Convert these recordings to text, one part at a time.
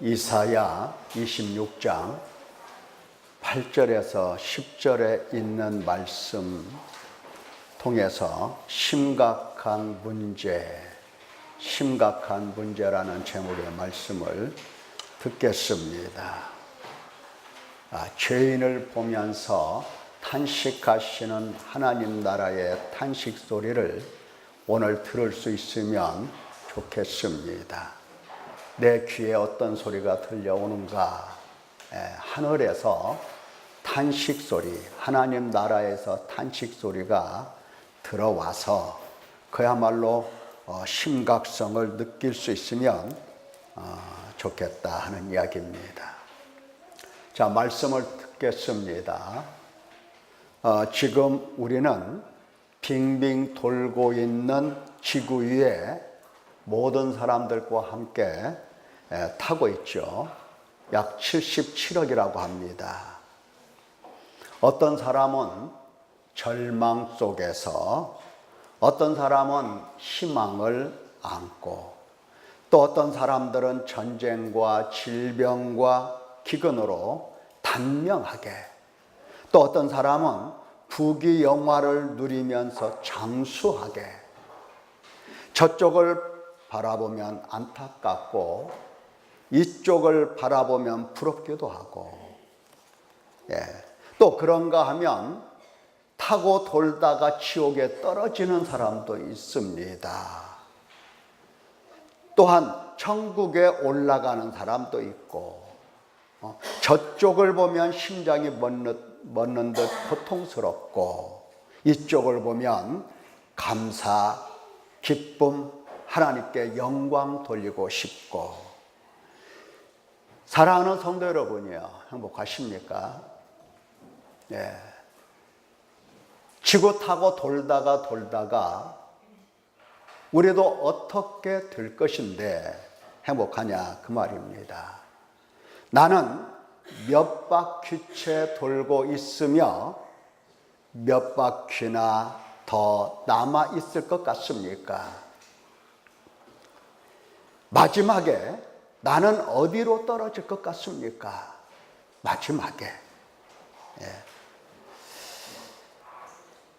이사야 26장 8절에서 10절에 있는 말씀 통해서 심각한 문제라는 제목의 말씀을 듣겠습니다. 죄인을 보면서 탄식하시는 하나님 나라의 탄식 소리를 오늘 들을 수 있으면 좋겠습니다. 내 귀에 어떤 소리가 들려오는가? 하늘에서 탄식 소리, 하나님 나라에서 탄식 소리가 들어와서 그야말로 심각성을 느낄 수 있으면 좋겠다 하는 이야기입니다. 자, 말씀을 듣겠습니다. 지금 우리는 빙빙 돌고 있는 지구 위에 모든 사람들과 함께 타고 있죠. 약 77억이라고 합니다. 어떤 사람은 절망 속에서, 어떤 사람은 희망을 안고, 또 어떤 사람들은 전쟁과 질병과 기근으로 단명하게, 또 어떤 사람은 부귀영화를 누리면서 장수하게, 저쪽을 바라보면 안타깝고 이쪽을 바라보면 부럽기도 하고, 또 그런가 하면 타고 돌다가 지옥에 떨어지는 사람도 있습니다. 또한 천국에 올라가는 사람도 있고, 저쪽을 보면 심장이 멎는 듯 고통스럽고, 이쪽을 보면 감사, 기쁨, 하나님께 영광 돌리고 싶고. 사랑하는 성도 여러분이요, 행복하십니까? 지구 타고 돌다가 우리도 어떻게 될 것인데 행복하냐 그 말입니다. 나는 몇 바퀴째 돌고 있으며 몇 바퀴나 더 남아 있을 것 같습니까? 마지막에 나는 어디로 떨어질 것 같습니까? 마지막에.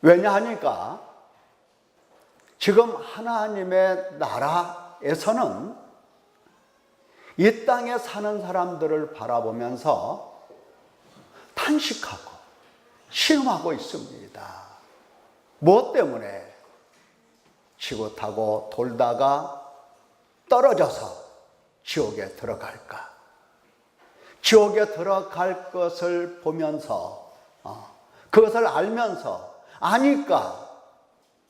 왜냐하니까 지금 하나님의 나라에서는 이 땅에 사는 사람들을 바라보면서 탄식하고 신음하고 있습니다. 무엇 때문에? 지구 타고 돌다가 떨어져서 지옥에 들어갈까? 지옥에 들어갈 것을 보면서, 그것을 알면서, 아니까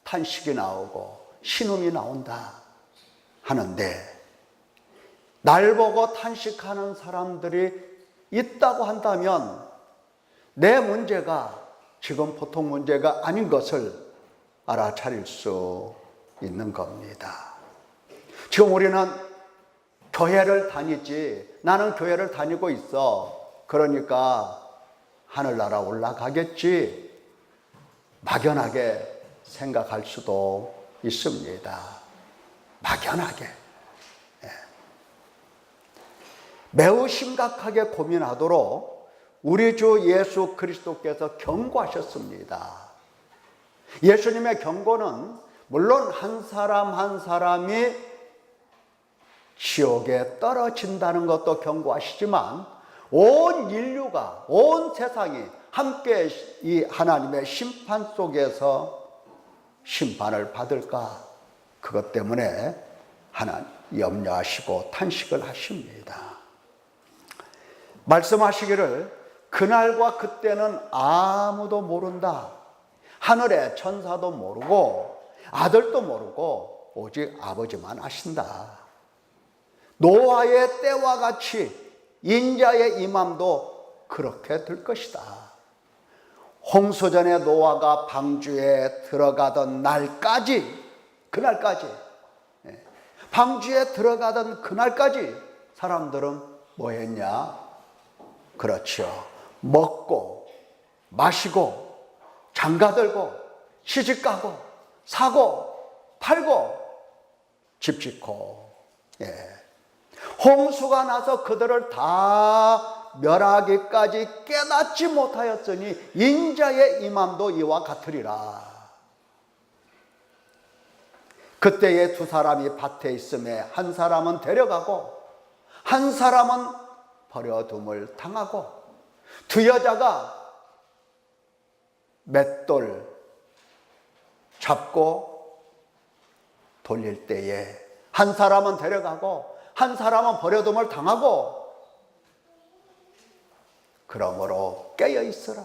탄식이 나오고 신음이 나온다 하는데, 날 보고 탄식하는 사람들이 있다고 한다면 내 문제가 지금 보통 문제가 아닌 것을 알아차릴 수 있는 겁니다. 지금 우리는 교회를 다니지, 나는 교회를 다니고 있어, 그러니까 하늘나라 올라가겠지, 막연하게 생각할 수도 있습니다. 막연하게. 매우 심각하게 고민하도록 우리 주 예수 그리스도께서 경고하셨습니다. 예수님의 경고는 물론 한 사람 한 사람이 지옥에 떨어진다는 것도 경고하시지만, 온 인류가, 온 세상이 함께 이 하나님의 심판 속에서 심판을 받을까, 그것 때문에 하나님 염려하시고 탄식을 하십니다. 말씀하시기를 그날과 그때는 아무도 모른다. 하늘의 천사도 모르고 아들도 모르고 오직 아버지만 아신다. 노아의 때와 같이 인자의 임함도 그렇게 될 것이다. 홍수전에 노아가 방주에 들어가던 날까지, 그날까지, 방주에 들어가던 그날까지 사람들은 뭐 했냐? 그렇죠. 먹고 마시고 장가들고 시집가고 사고 팔고 집 짓고. 홍수가 나서 그들을 다 멸하기까지 깨닫지 못하였으니 인자의 임함도 이와 같으리라. 그때에 두 사람이 밭에 있음에 한 사람은 데려가고 한 사람은 버려둠을 당하고, 두 여자가 맷돌 잡고 돌릴 때에 한 사람은 데려가고 한 사람은 버려둠을 당하고, 그러므로 깨어 있어라.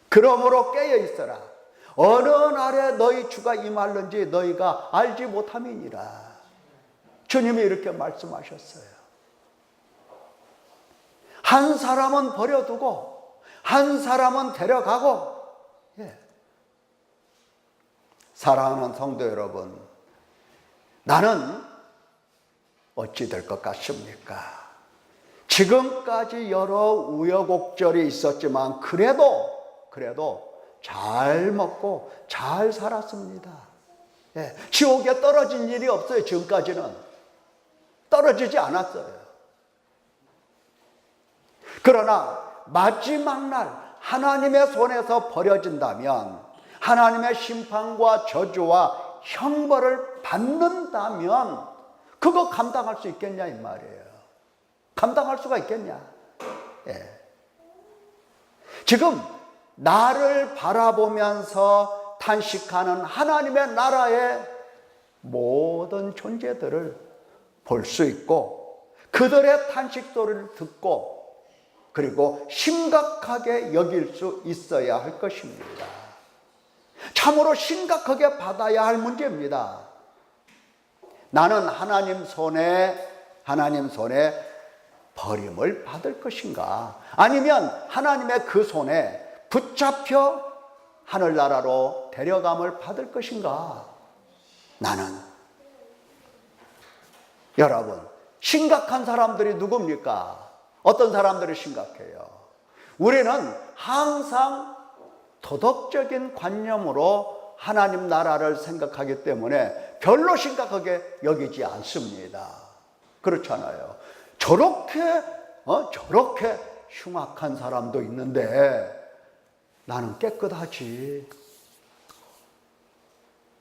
그러므로 깨어 있어라. 어느 날에 너희 주가 임할는지 너희가 알지 못함이니라. 주님이 이렇게 말씀하셨어요. 한 사람은 버려두고 한 사람은 데려가고. 사랑하는 성도 여러분, 나는 어찌 될 것 같습니까? 지금까지 여러 우여곡절이 있었지만 그래도 잘 먹고 잘 살았습니다. 지옥에 떨어진 일이 없어요. 지금까지는 떨어지지 않았어요. 그러나 마지막 날 하나님의 손에서 버려진다면, 하나님의 심판과 저주와 형벌을 받는다면 그거 감당할 수 있겠냐 이 말이에요. 감당할 수가 있겠냐. 지금 나를 바라보면서 탄식하는 하나님의 나라의 모든 존재들을 볼 수 있고, 그들의 탄식 소리를 듣고, 그리고 심각하게 여길 수 있어야 할 것입니다. 참으로 심각하게 받아야 할 문제입니다. 나는 하나님 손에 버림을 받을 것인가? 아니면 하나님의 그 손에 붙잡혀 하늘나라로 데려감을 받을 것인가? 나는, 여러분, 심각한 사람들이 누굽니까? 어떤 사람들이 심각해요? 우리는 항상 도덕적인 관념으로 하나님 나라를 생각하기 때문에 별로 심각하게 여기지 않습니다. 그렇잖아요. 저렇게 흉악한 사람도 있는데 나는 깨끗하지.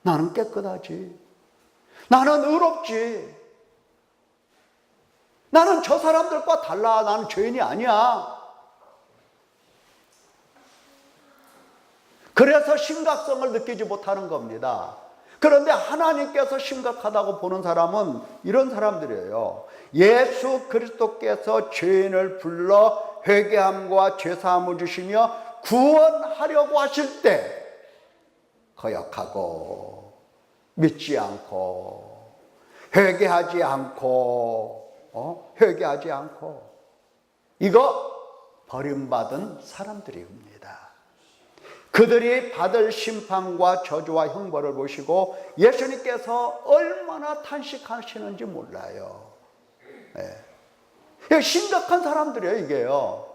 나는 의롭지. 나는 저 사람들과 달라. 나는 죄인이 아니야. 그래서 심각성을 느끼지 못하는 겁니다. 그런데 하나님께서 심각하다고 보는 사람은 이런 사람들이에요. 예수 그리스도께서 죄인을 불러 회개함과 죄사함을 주시며 구원하려고 하실 때 거역하고 믿지 않고 회개하지 않고 이거 버림받은 사람들입니다. 그들이 받을 심판과 저주와 형벌을 보시고 예수님께서 얼마나 탄식하시는지 몰라요. 심각한 사람들이에요, 이게요.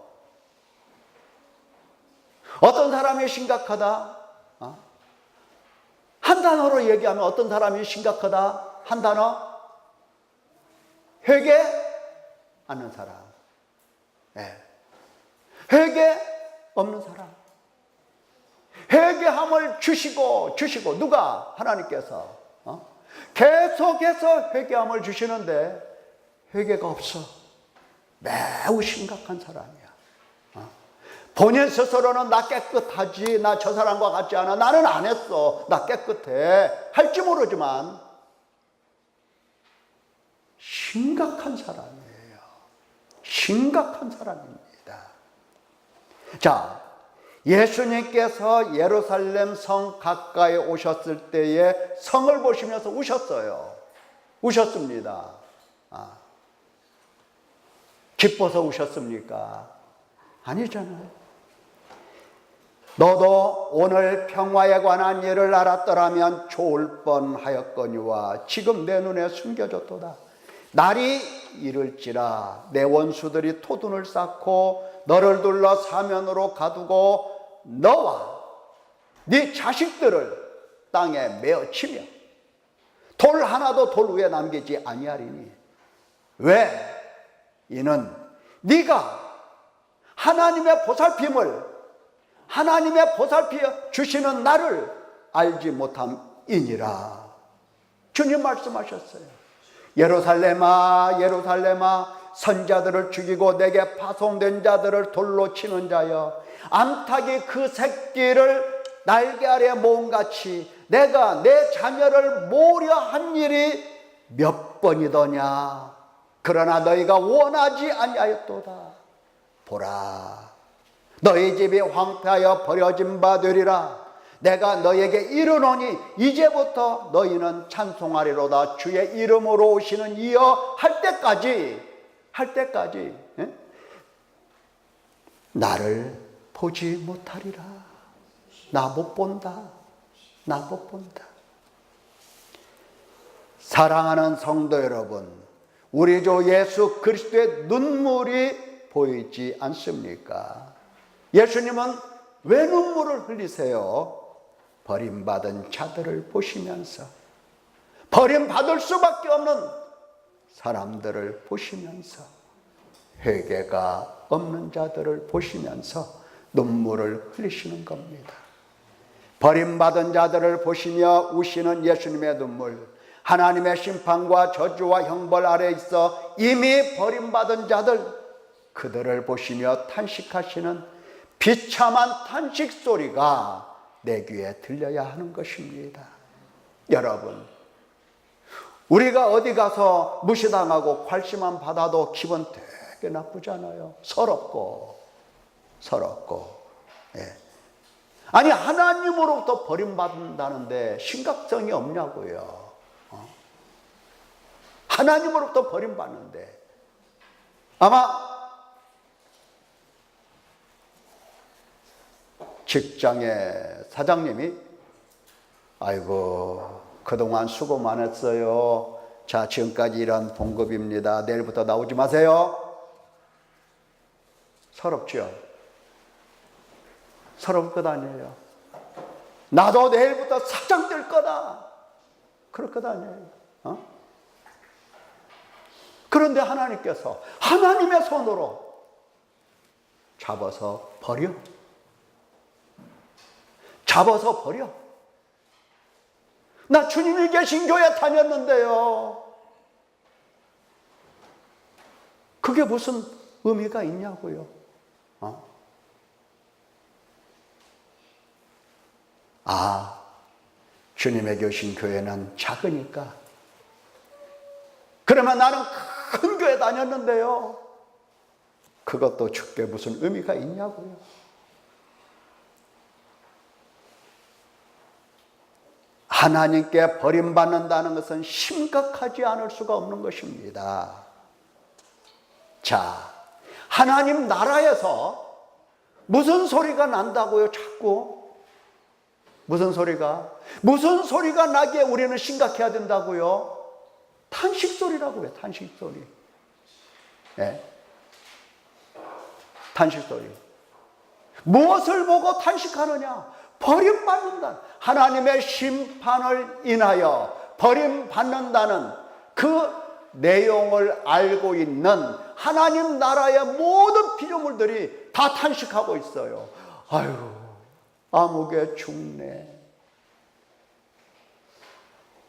어떤 사람이 심각하다? 한 단어로 얘기하면 어떤 사람이 심각하다? 한 단어? 회개 않는 사람. 회개 없는 사람. 회개함을 주시고 누가? 하나님께서 계속해서 회개함을 주시는데 회개가 없어. 매우 심각한 사람이야. 본인 스스로는 나 깨끗하지, 나 저 사람과 같지 않아, 나는 안 했어, 나 깨끗해 할지 모르지만 심각한 사람이에요. 심각한 사람입니다. 자, 예수님께서 예루살렘 성 가까이 오셨을 때에 성을 보시면서 우셨어요. 우셨습니다. 기뻐서 우셨습니까? 아니잖아요. 너도 오늘 평화에 관한 일을 알았더라면 좋을 뻔하였거니와 지금 내 눈에 숨겨졌도다. 날이 이를지라 내 원수들이 토둔을 쌓고 너를 둘러 사면으로 가두고 너와 네 자식들을 땅에 메어치며 돌 하나도 돌 위에 남기지 아니하리니 왜? 이는 네가 하나님의 보살피어 주시는 나를 알지 못함이니라. 주님 말씀하셨어요. 예루살렘아 예루살렘아, 선자들을 죽이고 내게 파송된 자들을 돌로 치는 자여, 암탉이 그 새끼를 날개 아래 모음같이 내가 내 자녀를 모으려 한 일이 몇 번이더냐. 그러나 너희가 원하지 아니하였도다. 보라, 너희 집이 황폐하여 버려진 바 되리라. 내가 너희에게 이르노니 이제부터 너희는 찬송하리로다. 주의 이름으로 오시는 이여 할 때까지 나를 보지 못하리라. 나 못 본다. 사랑하는 성도 여러분, 우리 주 예수 그리스도의 눈물이 보이지 않습니까? 예수님은 왜 눈물을 흘리세요? 버림받은 자들을 보시면서, 버림받을 수밖에 없는 사람들을 보시면서, 회개가 없는 자들을 보시면서 눈물을 흘리시는 겁니다. 버림받은 자들을 보시며 우시는 예수님의 눈물, 하나님의 심판과 저주와 형벌 아래 있어 이미 버림받은 자들, 그들을 보시며 탄식하시는 비참한 탄식 소리가 내 귀에 들려야 하는 것입니다. 여러분, 우리가 어디 가서 무시당하고 괄시만 받아도 기분 되게 나쁘잖아요. 서럽고. 아니, 하나님으로부터 버림받는다는데 심각성이 없냐고요. 하나님으로부터 버림받는데. 아마 직장의 사장님이 아이고 그동안 수고 많았어요. 자, 지금까지 일한 봉급입니다. 내일부터 나오지 마세요. 서럽죠? 서러울 것 아니에요. 나도 내일부터 사장 될 거다. 그럴 것 아니에요. 그런데 하나님께서 하나님의 손으로 잡아서 버려. 나 주님이 계신 교회 다녔는데요. 그게 무슨 의미가 있냐고요. 주님의 계신 교회는 작으니까. 그러면 나는 큰 교회 다녔는데요. 그것도 주께 무슨 의미가 있냐고요. 하나님께 버림받는다는 것은 심각하지 않을 수가 없는 것입니다. 자, 하나님 나라에서 무슨 소리가 난다고요, 자꾸? 무슨 소리가 나기에 우리는 심각해야 된다고요? 탄식 소리라고요, 탄식 소리. 네. 탄식 소리. 무엇을 보고 탄식하느냐? 버림받는다. 하나님의 심판을 인하여 버림받는다는 그 내용을 알고 있는 하나님 나라의 모든 피조물들이 다 탄식하고 있어요. 아유, 암흑에 죽네.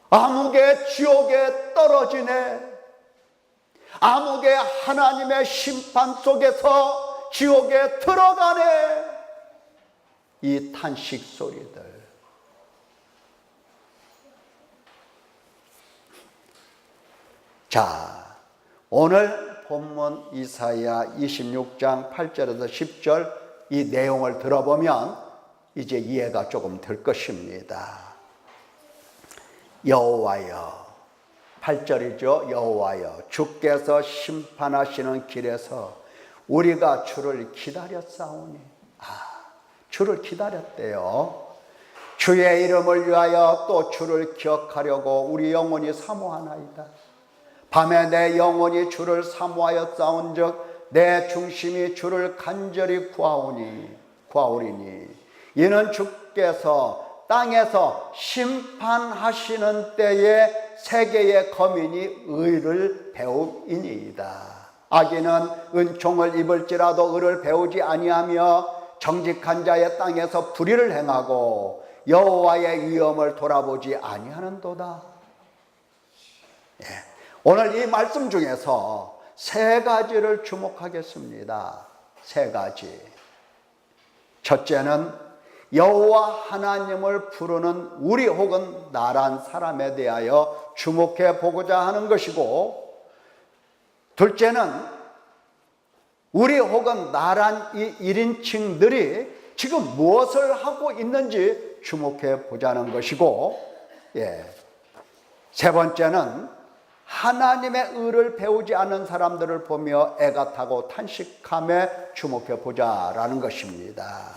암흑의 지옥에 떨어지네. 암흑의 하나님의 심판 속에서 지옥에 들어가네. 이 탄식 소리들. 자, 오늘 본문 이사야 26장 8절에서 10절 이 내용을 들어보면 이제 이해가 조금 될 것입니다. 여호와여, 8절이죠. 여호와여, 주께서 심판하시는 길에서 우리가 주를 기다렸사오니. 주를 기다렸대요. 주의 이름을 위하여 또 주를 기억하려고 우리 영혼이 사모하나이다. 밤에 내 영혼이 주를 사모하여 싸운즉 내 중심이 주를 간절히 구하오리니 이는 주께서 땅에서 심판하시는 때에 세계의 거민이 의를 배움이니이다. 악인은 은총을 입을지라도 의를 배우지 아니하며 정직한 자의 땅에서 불의를 행하고 여호와의 위엄을 돌아보지 아니하는도다. 예. 오늘 이 말씀 중에서 세 가지를 주목하겠습니다. 세 가지. 첫째는 여호와 하나님을 부르는 우리 혹은 나란 사람에 대하여 주목해 보고자 하는 것이고, 둘째는 우리 혹은 나란 이 1인칭들이 지금 무엇을 하고 있는지 주목해 보자는 것이고, 세 번째는 하나님의 의를 배우지 않는 사람들을 보며 애가 타고 탄식함에 주목해 보자라는 것입니다.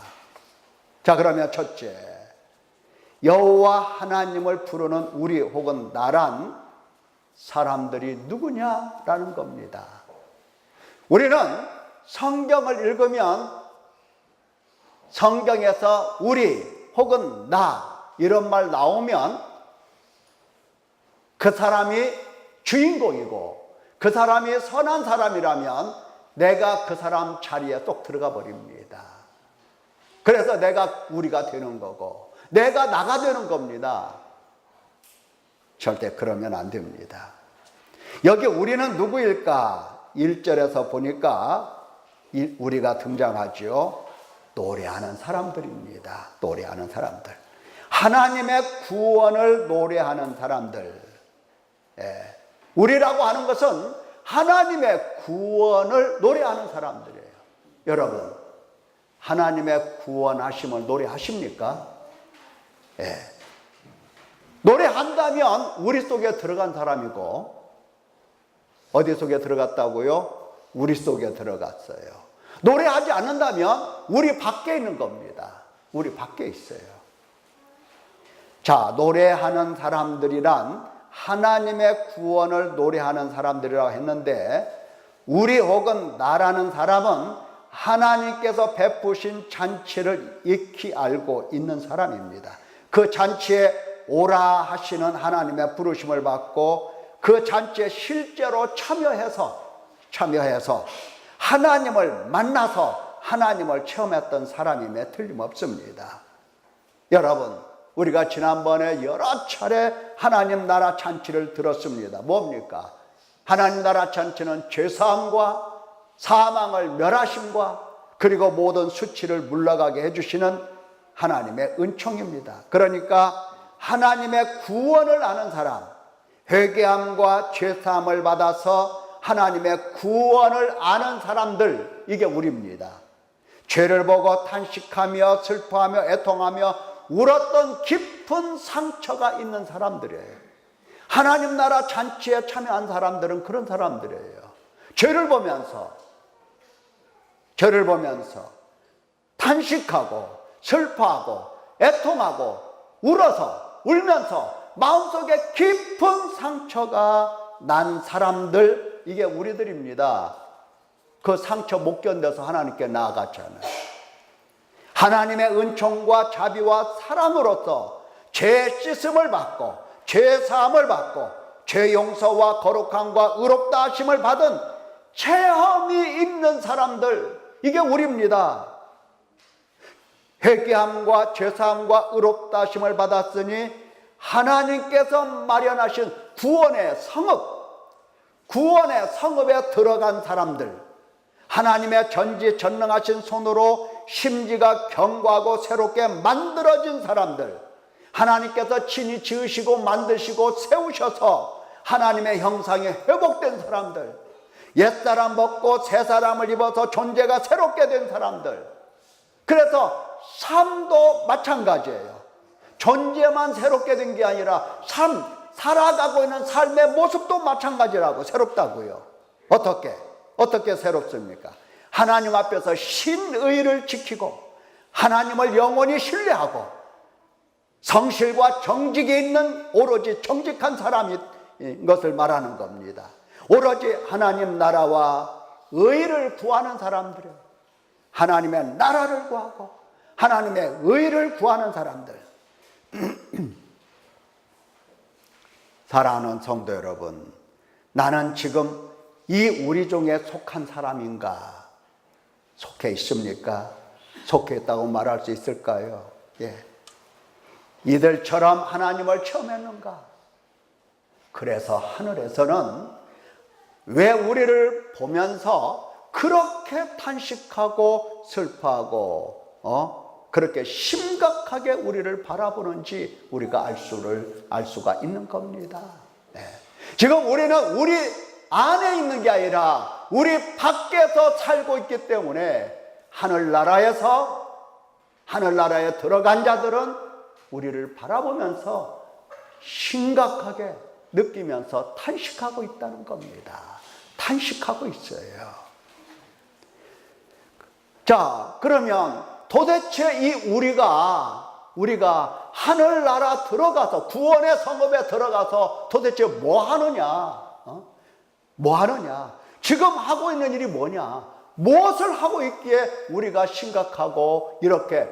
자, 그러면 첫째, 여호와 하나님을 부르는 우리 혹은 나란 사람들이 누구냐라는 겁니다. 우리는 성경을 읽으면 성경에서 우리 혹은 나 이런 말 나오면 그 사람이 주인공이고 그 사람이 선한 사람이라면 내가 그 사람 자리에 쏙 들어가 버립니다. 그래서 내가 우리가 되는 거고 내가 나가 되는 겁니다. 절대 그러면 안 됩니다. 여기 우리는 누구일까? 1절에서 보니까 우리가 등장하죠. 노래하는 사람들입니다. 노래하는 사람들. 하나님의 구원을 노래하는 사람들. 우리라고 하는 것은 하나님의 구원을 노래하는 사람들이에요. 여러분, 하나님의 구원하심을 노래하십니까? 노래한다면 우리 속에 들어간 사람이고, 어디 속에 들어갔다고요? 우리 속에 들어갔어요. 노래하지 않는다면 우리 밖에 있는 겁니다. 우리 밖에 있어요. 자, 노래하는 사람들이란 하나님의 구원을 노래하는 사람들이라고 했는데, 우리 혹은 나라는 사람은 하나님께서 베푸신 잔치를 익히 알고 있는 사람입니다. 그 잔치에 오라 하시는 하나님의 부르심을 받고 그 잔치에 실제로 참여해서 하나님을 만나서 하나님을 체험했던 사람임에 틀림없습니다. 여러분, 우리가 지난번에 여러 차례 하나님 나라 잔치를 들었습니다. 뭡니까? 하나님 나라 잔치는 죄사함과 사망을 멸하심과 그리고 모든 수치를 물러가게 해주시는 하나님의 은총입니다. 그러니까 하나님의 구원을 아는 사람, 회개함과 죄사함을 받아서 하나님의 구원을 아는 사람들, 이게 우리입니다. 죄를 보고 탄식하며 슬퍼하며 애통하며 울었던 깊은 상처가 있는 사람들이에요. 하나님 나라 잔치에 참여한 사람들은 그런 사람들이에요. 죄를 보면서 탄식하고 슬퍼하고 애통하고 울면서 마음속에 깊은 상처가 난 사람들, 이게 우리들입니다. 그 상처 못 견뎌서 하나님께 나아갔잖아요. 하나님의 은총과 자비와 사랑으로서 죄 씻음을 받고 죄 사함을 받고 죄 용서와 거룩함과 의롭다 하심을 받은 체험이 있는 사람들, 이게 우리입니다. 회개함과 죄사함과 의롭다 하심을 받았으니 하나님께서 마련하신 구원의 성읍에 들어간 사람들, 하나님의 전지전능하신 손으로 심지가 견고하고 새롭게 만들어진 사람들, 하나님께서 친히 지으시고 만드시고 세우셔서 하나님의 형상이 회복된 사람들, 옛사람 벗고 새사람을 입어서 존재가 새롭게 된 사람들. 그래서 삶도 마찬가지예요. 존재만 새롭게 된 게 아니라 살아가고 있는 삶의 모습도 마찬가지라고, 새롭다고요. 어떻게 새롭습니까? 하나님 앞에서 신의를 지키고 하나님을 영원히 신뢰하고 성실과 정직이 있는 오로지 정직한 사람인 것을 말하는 겁니다. 오로지 하나님 나라와 의를 구하는 사람들은 하나님의 나라를 구하고 하나님의 의를 구하는 사람들. 사랑하는 성도 여러분, 나는 지금 이 우리 중에 속한 사람인가? 속해 있습니까? 속해 있다고 말할 수 있을까요? 예. 이들처럼 하나님을 체험했는가? 그래서 하늘에서는 왜 우리를 보면서 그렇게 탄식하고 슬퍼하고 그렇게 심각하게 우리를 바라보는지 우리가 알 수가 있는 겁니다. 네. 지금 우리는 우리 안에 있는 게 아니라 우리 밖에서 살고 있기 때문에 하늘나라에 들어간 자들은 우리를 바라보면서 심각하게 느끼면서 탄식하고 있다는 겁니다. 탄식하고 있어요. 자, 그러면 도대체 이 우리가 하늘나라 들어가서 구원의 성읍에 들어가서 도대체 뭐 하느냐? 뭐 하느냐? 지금 하고 있는 일이 뭐냐? 무엇을 하고 있기에 우리가 심각하고 이렇게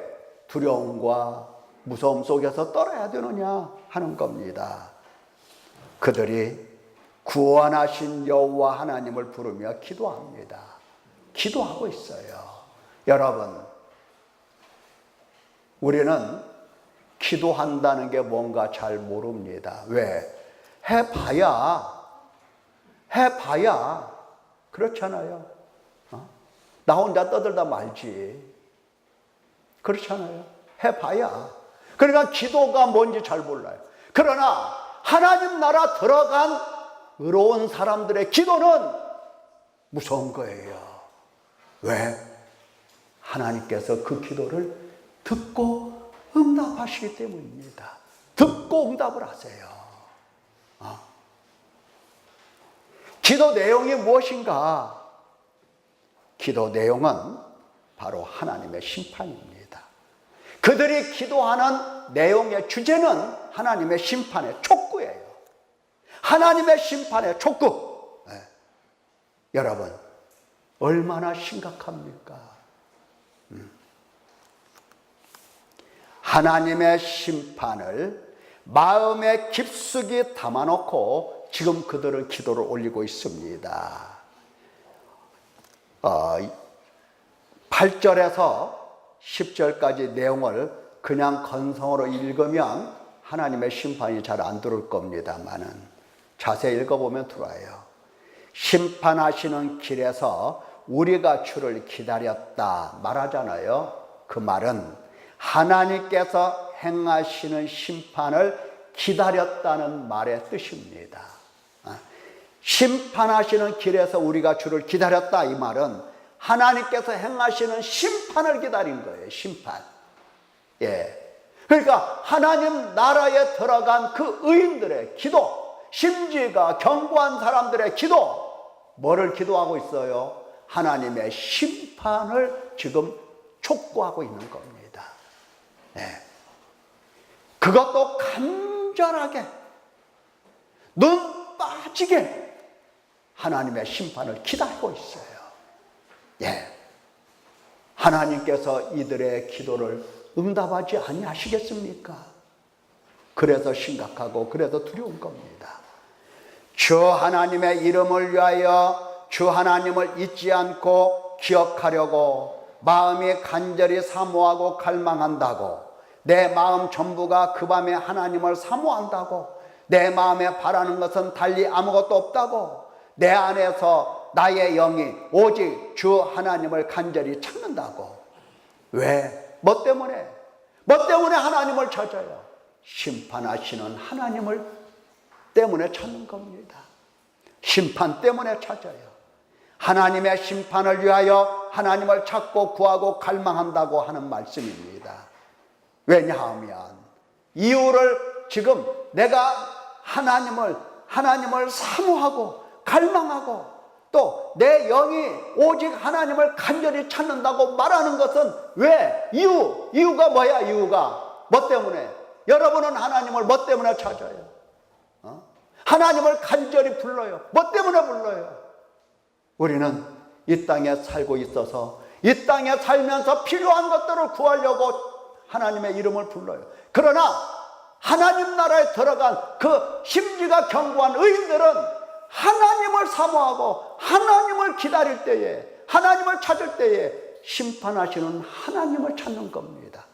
두려움과 무서움 속에서 떨어야 되느냐 하는 겁니다. 그들이 구원하신 여호와 하나님을 부르며 기도합니다. 기도하고 있어요. 여러분, 우리는 기도한다는 게 뭔가 잘 모릅니다. 왜? 해봐야 그렇잖아요. 나 혼자 떠들다 말지. 그렇잖아요. 해봐야. 그러니까 기도가 뭔지 잘 몰라요. 그러나 하나님 나라 들어간 의로운 사람들의 기도는 무서운 거예요. 왜? 하나님께서 그 기도를 듣고 응답하시기 때문입니다. 듣고 응답을 하세요. 기도 내용이 무엇인가? 기도 내용은 바로 하나님의 심판입니다. 그들이 기도하는 내용의 주제는 하나님의 심판의 촉구예요. 하나님의 심판의 촉구. 네. 여러분, 얼마나 심각합니까? 하나님의 심판을 마음에 깊숙이 담아놓고 지금 그들은 기도를 올리고 있습니다. 8절에서 10절까지 내용을 그냥 건성으로 읽으면 하나님의 심판이 잘 안 들어올 겁니다만은 자세히 읽어보면 들어와요. 심판하시는 길에서 우리가 주를 기다렸다 말하잖아요. 그 말은 하나님께서 행하시는 심판을 기다렸다는 말의 뜻입니다. 심판하시는 길에서 우리가 주를 기다렸다 이 말은 하나님께서 행하시는 심판을 기다린 거예요. 심판. 예. 그러니까 하나님 나라에 들어간 그 의인들의 기도, 심지가 견고한 사람들의 기도, 뭐를 기도하고 있어요? 하나님의 심판을 지금 촉구하고 있는 겁니다. 예. 그것도 간절하게 눈 빠지게 하나님의 심판을 기다리고 있어요. 예. 하나님께서 이들의 기도를 응답하지 아니하시겠습니까? 그래서 심각하고 그래서 두려운 겁니다. 주 하나님의 이름을 위하여 주 하나님을 잊지 않고 기억하려고 마음이 간절히 사모하고 갈망한다고, 내 마음 전부가 그 밤에 하나님을 사모한다고, 내 마음에 바라는 것은 달리 아무것도 없다고, 내 안에서 나의 영이 오직 주 하나님을 간절히 찾는다고. 왜? 뭐 때문에? 뭐 때문에 하나님을 찾아요? 심판하시는 하나님을 때문에 찾는 겁니다. 심판 때문에 찾아요. 하나님의 심판을 위하여 하나님을 찾고 구하고 갈망한다고 하는 말씀입니다. 왜냐하면 이유를 지금 내가 하나님을 사모하고 갈망하고 또 내 영이 오직 하나님을 간절히 찾는다고 말하는 것은 왜? 이유가 뭐야? 이유가 뭐 때문에? 여러분은 하나님을 뭐 때문에 찾아요? 하나님을 간절히 불러요. 뭐 때문에 불러요? 우리는 이 땅에 살고 있어서 이 땅에 살면서 필요한 것들을 구하려고 하나님의 이름을 불러요. 그러나 하나님 나라에 들어간 그 심지가 견고한 의인들은 하나님을 사모하고 하나님을 기다릴 때에, 하나님을 찾을 때에 심판하시는 하나님을 찾는 겁니다.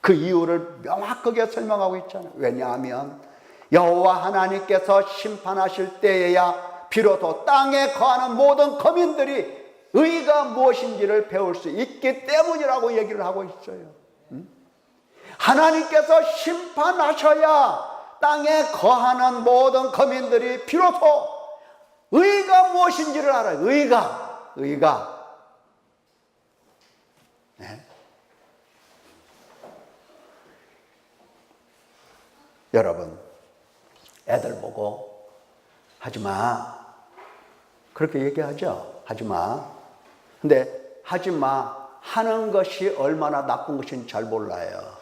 그 이유를 명확하게 설명하고 있잖아요. 왜냐하면 여호와 하나님께서 심판하실 때에야 비로소 땅에 거하는 모든 거민들이 의가 무엇인지를 배울 수 있기 때문이라고 얘기를 하고 있어요. 하나님께서 심판하셔야 땅에 거하는 모든 거민들이 비로소 의가 무엇인지를 알아요. 의가. 네. 여러분, 애들 보고 하지마 그렇게 얘기하죠. 하지마. 근데 하지마 하는 것이 얼마나 나쁜 것인지 잘 몰라요.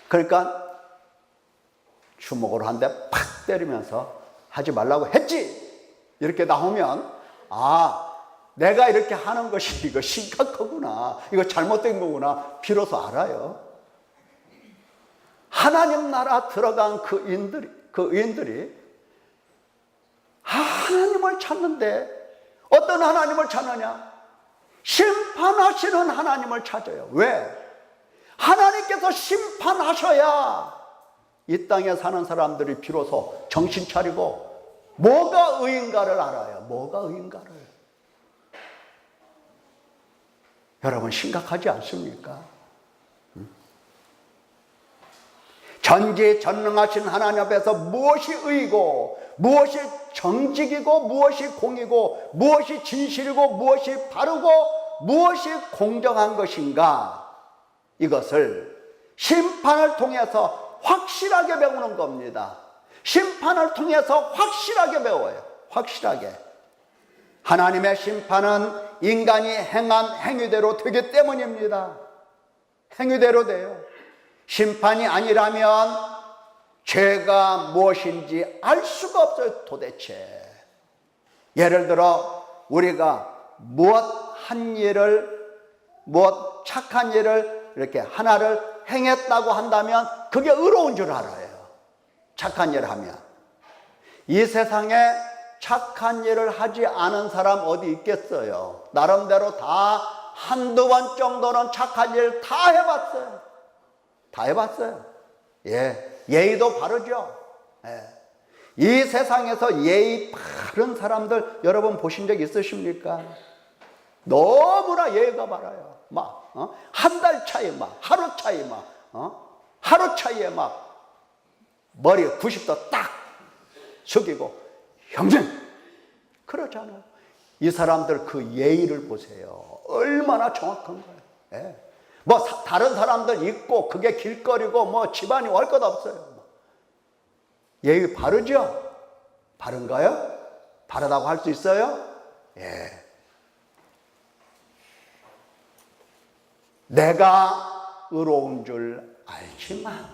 그러니까 주먹으로 한 대 팍 때리면서 하지 말라고 했지 이렇게 나오면, 아, 내가 이렇게 하는 것이 이거 심각하구나, 이거 잘못된 거구나 비로소 알아요. 하나님 나라 들어간 그 의인들이 하나님을 찾는데 어떤 하나님을 찾느냐? 심판하시는 하나님을 찾아요. 왜? 하나님께서 심판하셔야 이 땅에 사는 사람들이 비로소 정신 차리고 뭐가 의인가를 알아요. 뭐가 의인가를. 여러분, 심각하지 않습니까? 전지전능하신 하나님 앞에서 무엇이 의고, 무엇이 정직이고, 무엇이 공이고, 무엇이 진실이고, 무엇이 바르고, 무엇이 공정한 것인가, 이것을 심판을 통해서 확실하게 배우는 겁니다. 심판을 통해서 확실하게 배워요. 확실하게. 하나님의 심판은 인간이 행한 행위대로 되기 때문입니다. 행위대로 돼요. 심판이 아니라면 죄가 무엇인지 알 수가 없어요. 도대체. 예를 들어 우리가 무엇 착한 일을 이렇게 하나를 행했다고 한다면 그게 의로운 줄 알아요. 착한 일을 하면. 이 세상에 착한 일을 하지 않은 사람 어디 있겠어요? 나름대로 다 한두 번 정도는 착한 일 다 해봤어요. 다 해봤어요. 예, 예의도 바르죠. 예. 이 세상에서 예의 바른 사람들 여러분 보신 적 있으십니까? 너무나 예의가 바라요. 한 달 차이 하루 차이 하루 차이에 머리 90도 딱 숙이고 형님 그러잖아요. 이 사람들 그 예의를 보세요. 얼마나 정확한 거예요. 예. 다른 사람들 있고 그게 길거리고 집안이 올 것 없어요. 예의 바르죠? 바른가요? 바르다고 할 수 있어요? 예. 내가 의로운 줄 알지만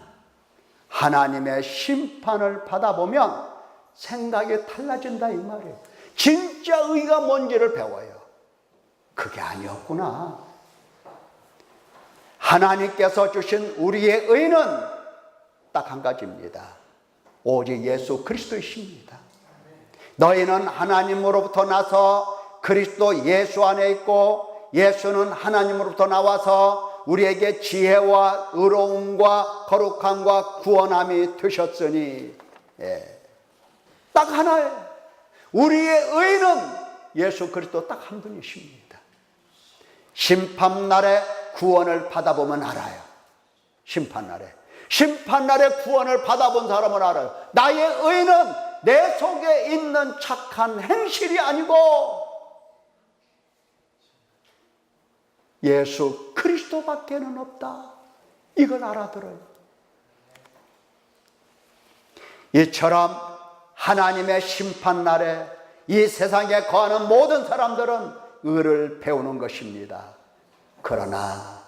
하나님의 심판을 받아보면 생각이 달라진다 이 말이에요. 진짜 의가 뭔지를 배워요. 그게 아니었구나. 하나님께서 주신 우리의 의는 딱 한 가지입니다. 오직 예수 그리스도이십니다. 너희는 하나님으로부터 나서 그리스도 예수 안에 있고 예수는 하나님으로부터 나와서 우리에게 지혜와 의로움과 거룩함과 구원함이 되셨으니, 예. 딱 하나예요. 우리의 의는 예수 그리스도 딱 한 분이십니다. 심판날에 구원을 받아보면 알아요. 심판날에 구원을 받아본 사람은 알아요. 나의 의는 내 속에 있는 착한 행실이 아니고 예수 그리스도밖에는 없다. 이걸 알아들어요. 이처럼 하나님의 심판날에 이 세상에 거하는 모든 사람들은 의를 배우는 것입니다. 그러나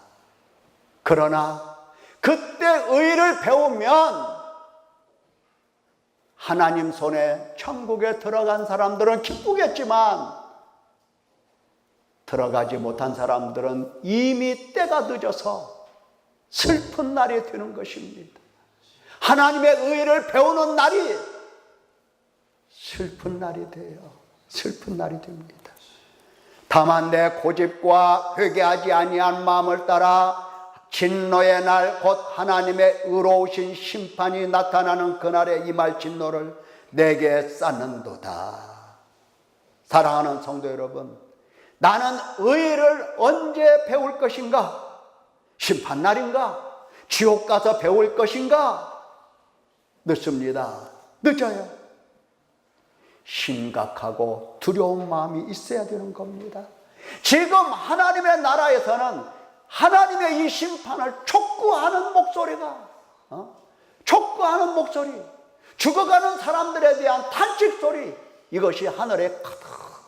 그때 의를 배우면 하나님 손에 천국에 들어간 사람들은 기쁘겠지만 들어가지 못한 사람들은 이미 때가 늦어서 슬픈 날이 되는 것입니다. 하나님의 의를 배우는 날이 슬픈 날이 돼요. 슬픈 날이 됩니다. 다만 내 고집과 회개하지 아니한 마음을 따라 진노의 날 곧 하나님의 의로우신 심판이 나타나는 그날에 임할 진노를 내게 쌓는도다. 사랑하는 성도 여러분, 나는 의를 언제 배울 것인가? 심판날인가? 지옥 가서 배울 것인가? 늦습니다. 늦어요. 심각하고 두려운 마음이 있어야 되는 겁니다. 지금 하나님의 나라에서는 하나님의 이 심판을 촉구하는 목소리가, 촉구하는 목소리, 죽어가는 사람들에 대한 탄식 소리, 이것이 하늘에 가득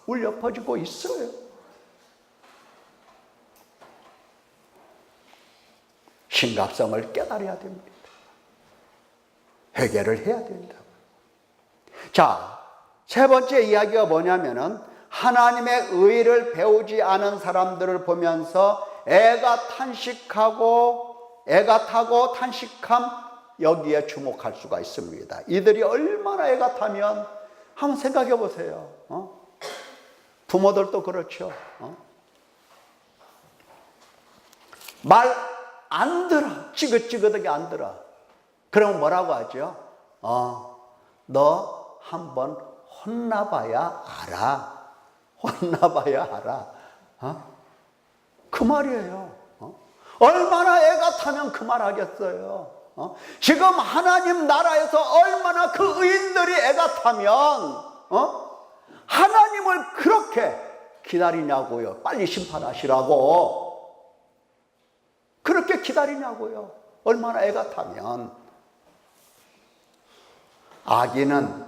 울려 퍼지고 있어요. 심각성을 깨달아야 됩니다. 회개를 해야 된다. 자, 세 번째 이야기가 뭐냐면은 하나님의 의를 배우지 않은 사람들을 보면서 애가 타고 탄식함, 여기에 주목할 수가 있습니다. 이들이 얼마나 애가 타면 한번 생각해 보세요. 부모들도 그렇죠. 말 안 들어. 찌긋찌긋하게 안 들어. 그럼 뭐라고 하죠? 너 한번 혼나봐야 알아. 혼나봐야 알아. 그 말이에요. 얼마나 애가 타면 그 말 하겠어요. 지금 하나님 나라에서 얼마나 그 의인들이 애가 타면 하나님을 그렇게 기다리냐고요. 빨리 심판하시라고 그렇게 기다리냐고요. 얼마나 애가 타면. 악인은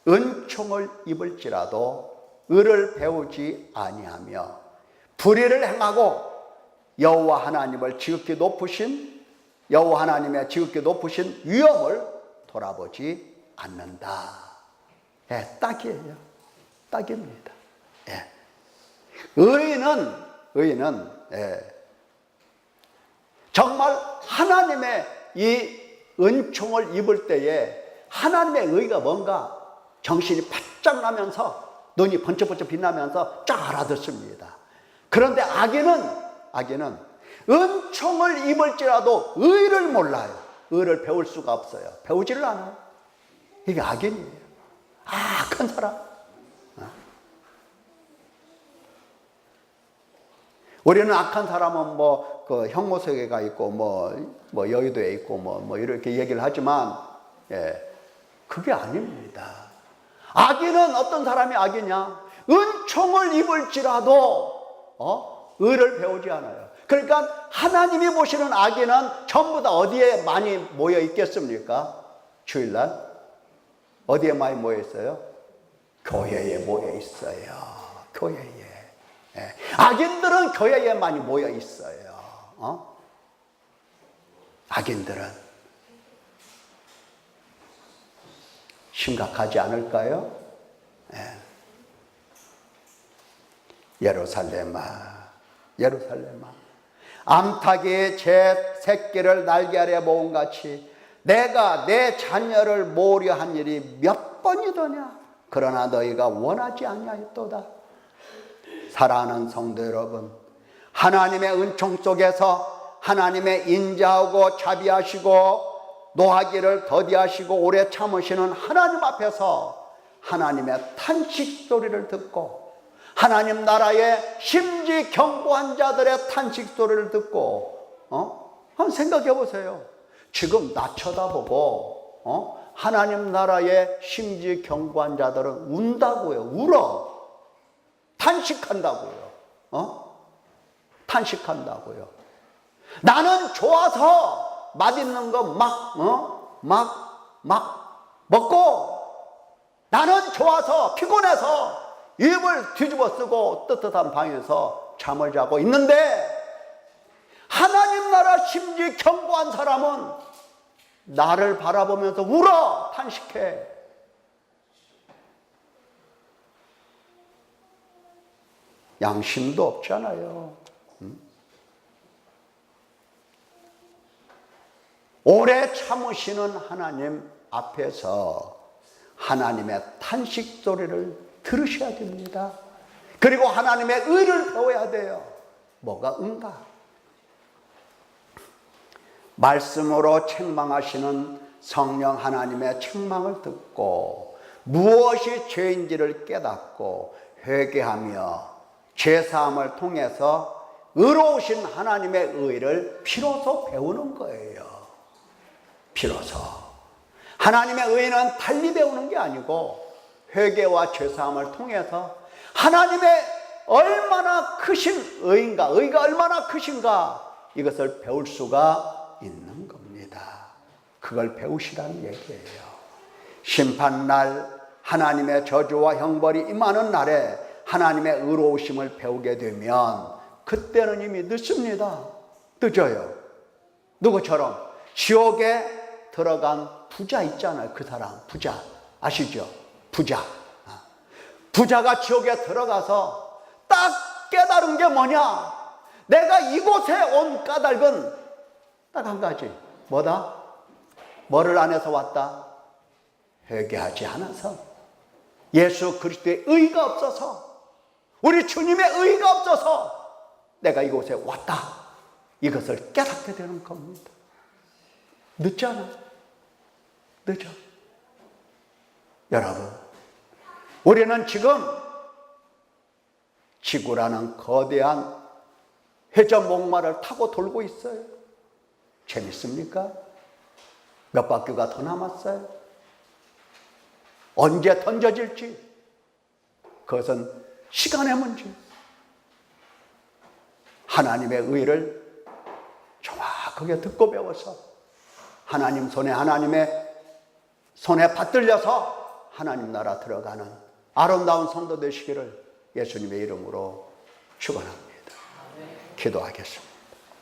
은총을 입을지라도 의를 배우지 아니하며 불의를 행하고 여호와 하나님의 지극히 높으신 위엄을 돌아보지 않는다. 딱이에요. 딱입니다. 의인은 정말 하나님의 이 은총을 입을 때에 하나님의 의가 뭔가 정신이 바짝 나면서 눈이 번쩍번쩍 빛나면서 쫙 알아듣습니다. 그런데 악인은 은총을 입을지라도 의를 몰라요. 의를 배울 수가 없어요. 배우지를 않아요. 이게 악인이에요. 악한 사람. 우리는 악한 사람은 그 형무소에가 있고 뭐 여의도에 있고 뭐 이렇게 얘기를 하지만 그게 아닙니다. 악인은 어떤 사람이 악이냐? 은총을 입을지라도 의를 배우지 않아요. 그러니까 하나님이 보시는 악인은 전부 다 어디에 많이 모여 있겠습니까? 주일날 어디에 많이 모여 있어요? 교회에 모여 있어요. 교회에. 악인들은 교회에 많이 모여 있어요. 악인들은 심각하지 않을까요? 예루살렘아, 암탉이 제 새끼를 날개 아래 모은 같이 내가 내 자녀를 모으려 한 일이 몇 번이더냐? 그러나 너희가 원하지 아니하였도다. 사랑하는 성도 여러분, 하나님의 은총 속에서 하나님의 인자하고 자비하시고 노하기를 더디하시고 오래 참으시는 하나님 앞에서 하나님의 탄식 소리를 듣고 하나님 나라의 심지 견고한 자들의 탄식 소리를 듣고 한번 생각해 보세요. 지금 나 쳐다보고 하나님 나라의 심지 견고한 자들은 운다고요. 울어. 탄식한다고요. 탄식한다고요. 나는 좋아서 맛있는 거 막 먹고, 나는 좋아서 피곤해서 입을 뒤집어 쓰고 뜨뜻한 방에서 잠을 자고 있는데, 하나님 나라 심지 견고한 사람은 나를 바라보면서 울어, 탄식해. 양심도 없잖아요. 오래 참으시는 하나님 앞에서 하나님의 탄식 소리를 들으셔야 됩니다. 그리고 하나님의 의를 배워야 돼요. 뭐가 은가? 말씀으로 책망하시는 성령 하나님의 책망을 듣고 무엇이 죄인지를 깨닫고 회개하며 죄사함을 통해서 의로우신 하나님의 의를 비로소 배우는 거예요. 비로소. 하나님의 의는 달리 배우는 게 아니고 회개와 죄사함을 통해서 하나님의 얼마나 크신 의인가, 의가 얼마나 크신가, 이것을 배울 수가 있는 겁니다. 그걸 배우시라는 얘기예요. 심판날 하나님의 저주와 형벌이 임하는 날에 하나님의 의로우심을 배우게 되면 그때는 이미 늦습니다. 늦어요. 누구처럼? 지옥에 들어간 부자 있잖아요. 그 사람 부자 아시죠? 부자가 지옥에 들어가서 딱 깨달은 게 뭐냐? 내가 이곳에 온 까닭은 딱 한 가지. 뭐다? 뭐를 안 해서 왔다? 회개하지 않아서, 예수 그리스도의 의가 없어서, 우리 주님의 의가 없어서 내가 이곳에 왔다. 이것을 깨닫게 되는 겁니다. 늦잖아. 늦어. 여러분, 우리는 지금 지구라는 거대한 회전 목마를 타고 돌고 있어요. 재밌습니까? 몇 바퀴가 더 남았어요. 언제 던져질지 그것은 시간의 문제. 하나님의 의를 정확하게 듣고 배워서 하나님 손에, 하나님의 손에 받들려서 하나님 나라 들어가는 아름다운 성도 되시기를 예수님의 이름으로 축원합니다. 기도하겠습니다.